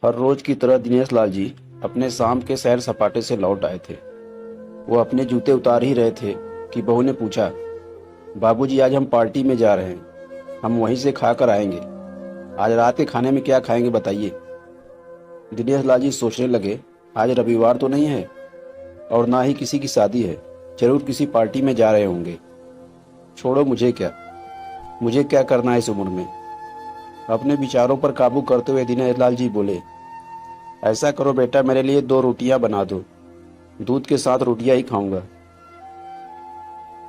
हर रोज की तरह दिनेश लाल जी अपने शाम के सैर सपाटे से लौट आए थे। वो अपने जूते उतार ही रहे थे कि बहू ने पूछा, बाबूजी आज हम पार्टी में जा रहे हैं, हम वहीं से खा कर आएंगे। आज रात के खाने में क्या खाएंगे बताइए। दिनेश लाल जी सोचने लगे, आज रविवार तो नहीं है और ना ही किसी की शादी है, जरूर किसी पार्टी में जा रहे होंगे। छोड़ो, मुझे क्या करना है इस उम्र में। अपने विचारों पर काबू करते हुए दिनेश लाल जी बोले, ऐसा करो बेटा, मेरे लिए 2 रोटियां बना दो, दूध के साथ रोटियां ही खाऊंगा।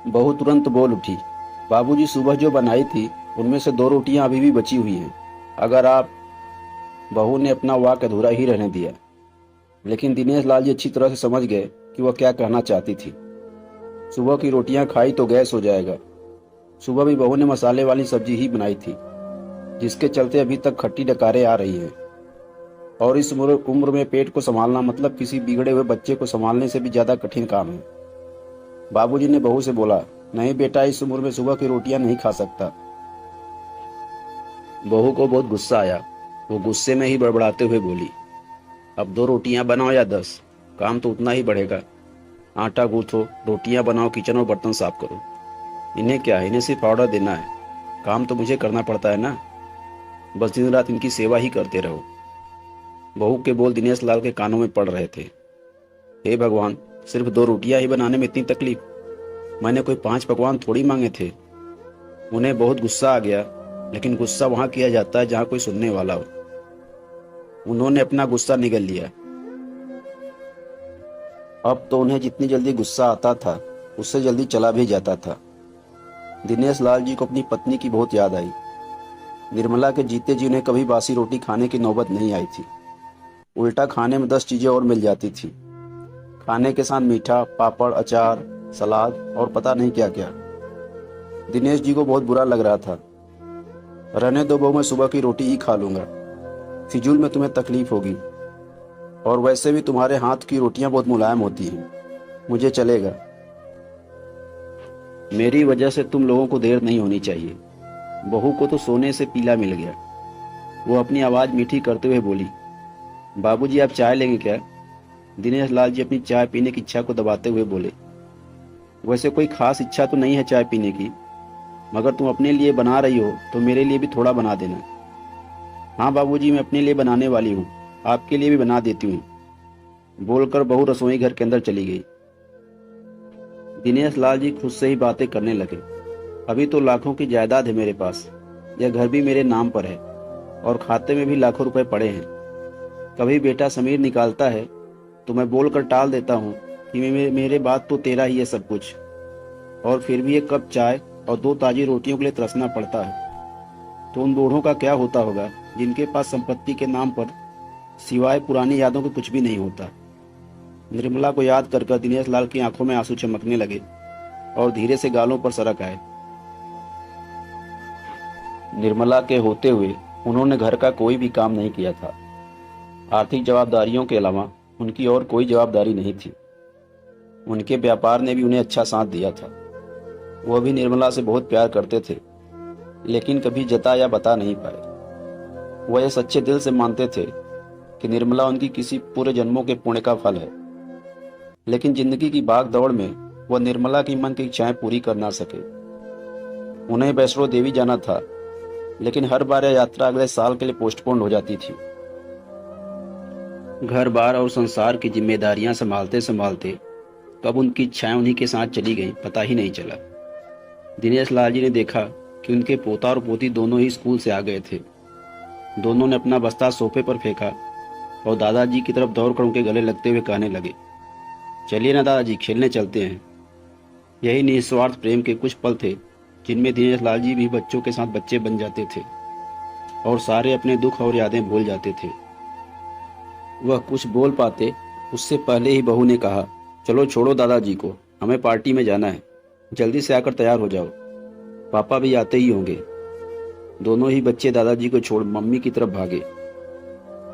बहू तुरंत बोल उठी, बाबूजी सुबह जो बनाई थी उनमें से 2 रोटियां अभी भी बची हुई हैं, अगर आप। बहू ने अपना वाक्य अधूरा ही रहने दिया, लेकिन दिनेश लाल जी अच्छी तरह से समझ गए कि वह क्या कहना चाहती थी। सुबह की रोटियां खाई तो गैस हो जाएगा। सुबह भी बहू ने मसाले वाली सब्जी ही बनाई थी, जिसके चलते अभी तक खट्टी डकारें आ रही हैं। और इस उम्र में पेट को संभालना मतलब किसी बिगड़े हुए बच्चे को संभालने से भी ज्यादा कठिन काम है। बाबूजी ने बहू से बोला, नहीं बेटा, इस उम्र में सुबह की रोटियां नहीं खा सकता। बहू को बहुत गुस्सा आया। वो गुस्से में ही बड़बड़ाते हुए बोली, अब 2 रोटियां बनाओ या 10, काम तो उतना ही बढ़ेगा। आटा गूंथो, रोटियां बनाओ, किचन और बर्तन साफ करो। इन्हें क्या है, इन्हें सिर्फ ऑर्डर देना है, काम तो मुझे करना पड़ता है ना। बस दिन रात इनकी सेवा ही करते रहो। बहू के बोल दिनेश लाल के कानों में पड़ रहे थे। हे भगवान, सिर्फ 2 रोटियां ही बनाने में इतनी तकलीफ। मैंने कोई 5 पकवान थोड़ी मांगे थे। उन्हें बहुत गुस्सा आ गया, लेकिन गुस्सा वहां किया जाता है जहां कोई सुनने वाला हो। उन्होंने अपना गुस्सा निगल लिया। अब तो उन्हें जितनी जल्दी गुस्सा आता था उससे जल्दी चला भी जाता था। दिनेश लाल जी को अपनी पत्नी की बहुत याद आई। निर्मला के जीते जी उन्हें कभी बासी रोटी खाने की नौबत नहीं आई थी। उल्टा खाने में 10 चीजें और मिल जाती थी। खाने के साथ मीठा, पापड़, अचार, सलाद और पता नहीं क्या क्या। दिनेश जी को बहुत बुरा लग रहा था। रहने दो बहू, मैं सुबह की रोटी ही खा लूंगा, फिजूल में तुम्हें तकलीफ होगी। और वैसे भी तुम्हारे हाथ की रोटियां बहुत मुलायम होती हैं, मुझे चलेगा। मेरी वजह से तुम लोगों को देर नहीं होनी चाहिए। बहू को तो सोने से पीला मिल गया। वो अपनी आवाज मीठी करते हुए बोली, बाबूजी आप चाय लेंगे क्या? दिनेश लाल जी अपनी चाय पीने की इच्छा को दबाते हुए बोले, वैसे कोई खास इच्छा तो नहीं है चाय पीने की, मगर तुम अपने लिए बना रही हो तो मेरे लिए भी थोड़ा बना देना। हाँ बाबूजी, मैं अपने लिए बनाने वाली हूँ, आपके लिए भी बना देती हूँ। बोलकर बहू रसोई घर के अंदर चली गई। दिनेश लाल जी खुद से ही बातें करने लगे। अभी तो लाखों की जायदाद है मेरे पास, यह घर भी मेरे नाम पर है और खाते में भी लाखों रुपए पड़े हैं। कभी बेटा समीर निकालता है तो मैं बोलकर टाल देता हूँ कि मेरे बाद तो तेरा ही है सब कुछ, और फिर भी 1 कप चाय और 2 ताजी रोटियों के लिए तरसना पड़ता है। तो उन बूढ़ों का क्या होता होगा जिनके पास संपत्ति के नाम पर सिवाय पुरानी यादों के कुछ भी नहीं होता। निर्मला को याद कर दिनेश लाल की आंखों में आंसू चमकने लगे और धीरे से गालों पर सरक आए। निर्मला के होते हुए उन्होंने घर का कोई भी काम नहीं किया था। आर्थिक जवाबदारियों के अलावा उनकी और कोई जवाबदारी नहीं थी। उनके व्यापार ने भी उन्हें अच्छा साथ दिया था। वह भी निर्मला से बहुत प्यार करते थे, लेकिन कभी जता या बता नहीं पाए। वह यह सच्चे दिल से मानते थे कि निर्मला उनकी किसी पूरे जन्मों के पुण्य का फल है। लेकिन जिंदगी की भाग दौड़ में वह निर्मला की मन की इच्छाएं पूरी कर ना सके। उन्हें वैष्णो देवी जाना था, लेकिन हर बार यह यात्रा अगले साल के लिए पोस्टपोन हो जाती थी। घर बार और संसार की जिम्मेदारियां संभालते संभालते कब उनकी इच्छाएं उन्हीं के साथ चली गईं पता ही नहीं चला। दिनेश लाल जी ने देखा कि उनके पोता और पोती दोनों ही स्कूल से आ गए थे। दोनों ने अपना बस्ता सोफे पर फेंका और दादाजी की तरफ दौड़कर उनके गले लगते हुए कहने लगे, चलिए ना दादाजी, खेलने चलते हैं। यही निस्वार्थ प्रेम के कुछ पल थे जिनमें दिनेश लाल जी भी बच्चों के साथ बच्चे बन जाते थे और सारे अपने दुख और यादें भूल जाते थे। वह कुछ बोल पाते उससे पहले ही बहू ने कहा, चलो छोड़ो दादाजी को, हमें पार्टी में जाना है, जल्दी से आकर तैयार हो जाओ, पापा भी आते ही होंगे। दोनों ही बच्चे दादाजी को छोड़ मम्मी की तरफ भागे।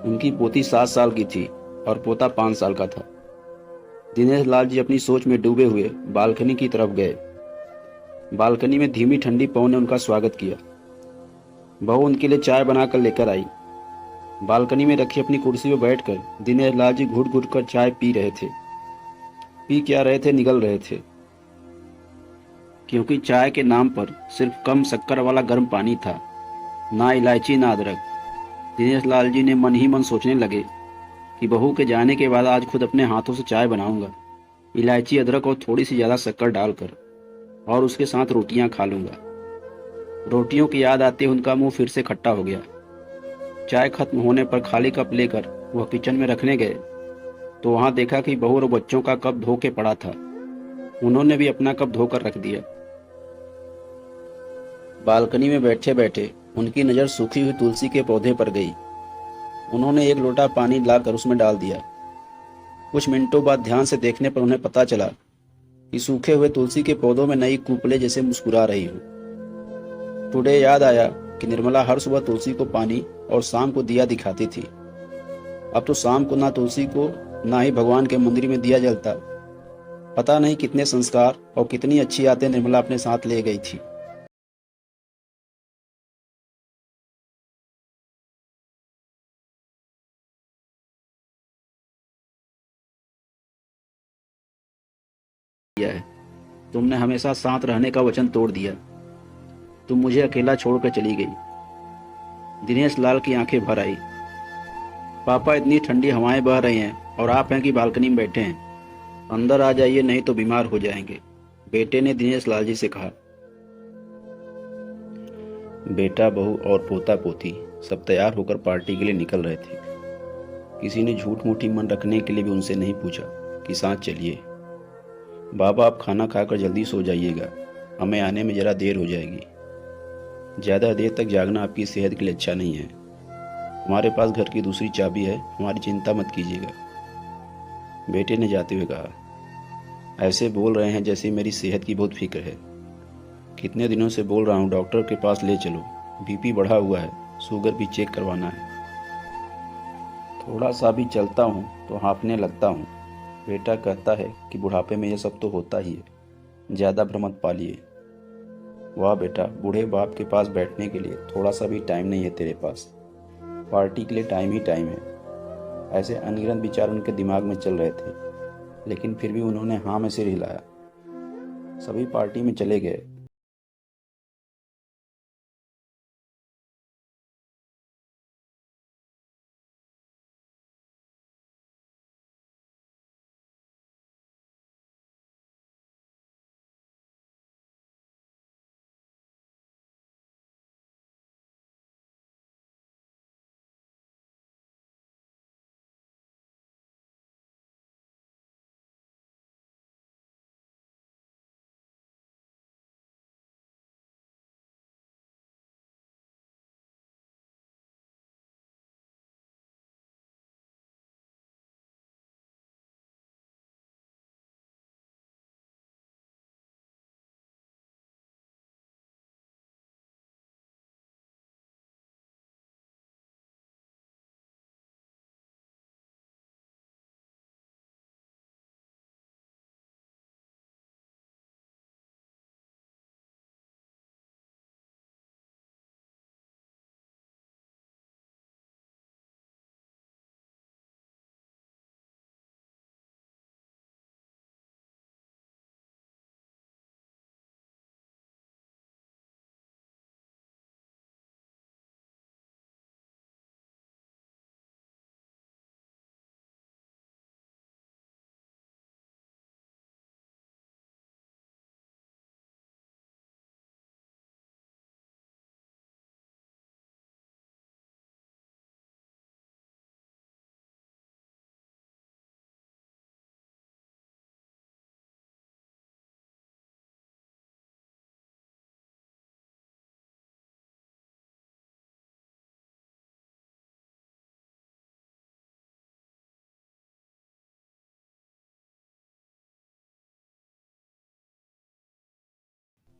उनकी पोती 7 साल की थी और पोता 5 साल का था। दिनेश लाल जी अपनी सोच में डूबे हुए बालकनी की तरफ गए। बालकनी में धीमी ठंडी पवन ने उनका स्वागत किया। बहू उनके लिए चाय बनाकर लेकर आई। बालकनी में रखी अपनी कुर्सी पर बैठकर दिनेश लाल जी घुट घुट कर चाय पी रहे थे। पी क्या रहे थे, निगल रहे थे, क्योंकि चाय के नाम पर सिर्फ कम शक्कर वाला गर्म पानी था, ना इलायची ना अदरक। दिनेश लाल जी ने मन ही मन सोचने लगे कि बहू के जाने के बाद आज खुद अपने हाथों से चाय बनाऊंगा, इलायची अदरक और थोड़ी सी ज़्यादा शक्कर डालकर, और उसके साथ रोटियां खा लूंगा। रोटियों की याद आते उनका मुंह फिर से खट्टा हो गया। चाय खत्म होने पर खाली कप लेकर वह किचन में रखने गए तो वहां देखा कि बहू और बच्चों का कप धो के पड़ा था। उन्होंने भी अपना कप धोकर रख दिया। बालकनी में बैठे बैठे उनकी नज़र सूखी हुई तुलसी के पौधे पर गई। उन्होंने एक लोटा पानी लाकर उसमें डाल दिया। कुछ मिनटों बाद ध्यान से देखने पर उन्हें पता चला कि सूखे हुए तुलसी के पौधों में नई कूपले जैसे मुस्कुरा रही हो। टुडे याद आया कि निर्मला हर सुबह तुलसी को पानी और शाम को दिया दिखाती थी। अब तो शाम को ना तुलसी को ना ही भगवान के मंदिर में दिया जलता। पता नहीं कितने संस्कार और कितनी अच्छी आदतें निर्मला अपने साथ ले गई थी। किया है, तुमने हमेशा साथ रहने का वचन तोड़ दिया। तुम मुझे अकेला छोड़कर चली गई। दिनेश लाल की आंखें भर आई। पापा, इतनी ठंडी हवाएं बह रही हैं और आप हैं कि बालकनी में बैठे हैं। अंदर आ जाइए, नहीं तो बीमार हो जाएंगे, बेटे ने दिनेश लाल जी से कहा। बेटा, बहू और पोता पोती सब तैयार होकर पार्टी के लिए निकल रहे थे। किसी ने झूठ मूठी मन रखने के लिए भी उनसे नहीं पूछा कि साथ चलिए। बाबा, आप खाना खाकर जल्दी सो जाइएगा, हमें आने में ज़रा देर हो जाएगी। ज़्यादा देर तक जागना आपकी सेहत के लिए अच्छा नहीं है। हमारे पास घर की दूसरी चाबी है, हमारी चिंता मत कीजिएगा, बेटे ने जाते हुए कहा। ऐसे बोल रहे हैं जैसे मेरी सेहत की बहुत फिक्र है। कितने दिनों से बोल रहा हूँ डॉक्टर के पास ले चलो, बीपी बढ़ा हुआ है, शुगर भी चेक करवाना है। थोड़ा सा भी चलता हूँ तो हाँफने लगता हूँ। बेटा कहता है कि बुढ़ापे में यह सब तो होता ही है, ज़्यादा भ्रम मत पालिए। वाह बेटा, बूढ़े बाप के पास बैठने के लिए थोड़ा सा भी टाइम नहीं है तेरे पास। पार्टी के लिए टाइम ही टाइम है। ऐसे अनगिनत विचार उनके दिमाग में चल रहे थे, लेकिन फिर भी उन्होंने हाँ में सिर हिलाया। सभी पार्टी में चले गए।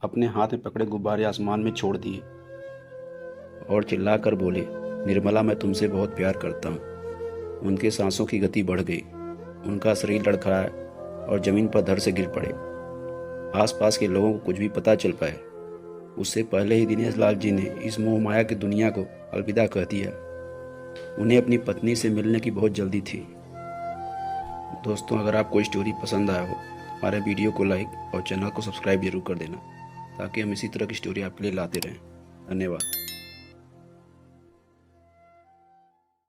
अपने हाथ में पकड़े गुब्बारे आसमान में छोड़ दिए और चिल्लाकर बोले, निर्मला, मैं तुमसे बहुत प्यार करता हूँ। उनके सांसों की गति बढ़ गई। उनका शरीर लड़खड़ाया और जमीन पर धड़ से गिर पड़े। आसपास के लोगों को कुछ भी पता चल पाए उससे पहले ही दिनेश लाल जी ने इस मोह माया की दुनिया को अलविदा कह दिया। उन्हें अपनी पत्नी से मिलने की बहुत जल्दी थी। दोस्तों, अगर आपको स्टोरी पसंद आया हो, हमारे वीडियो को लाइक और चैनल को सब्सक्राइब जरूर कर देना, ताकि हम इसी तरह की स्टोरी आपके लिए लाते रहें। धन्यवाद।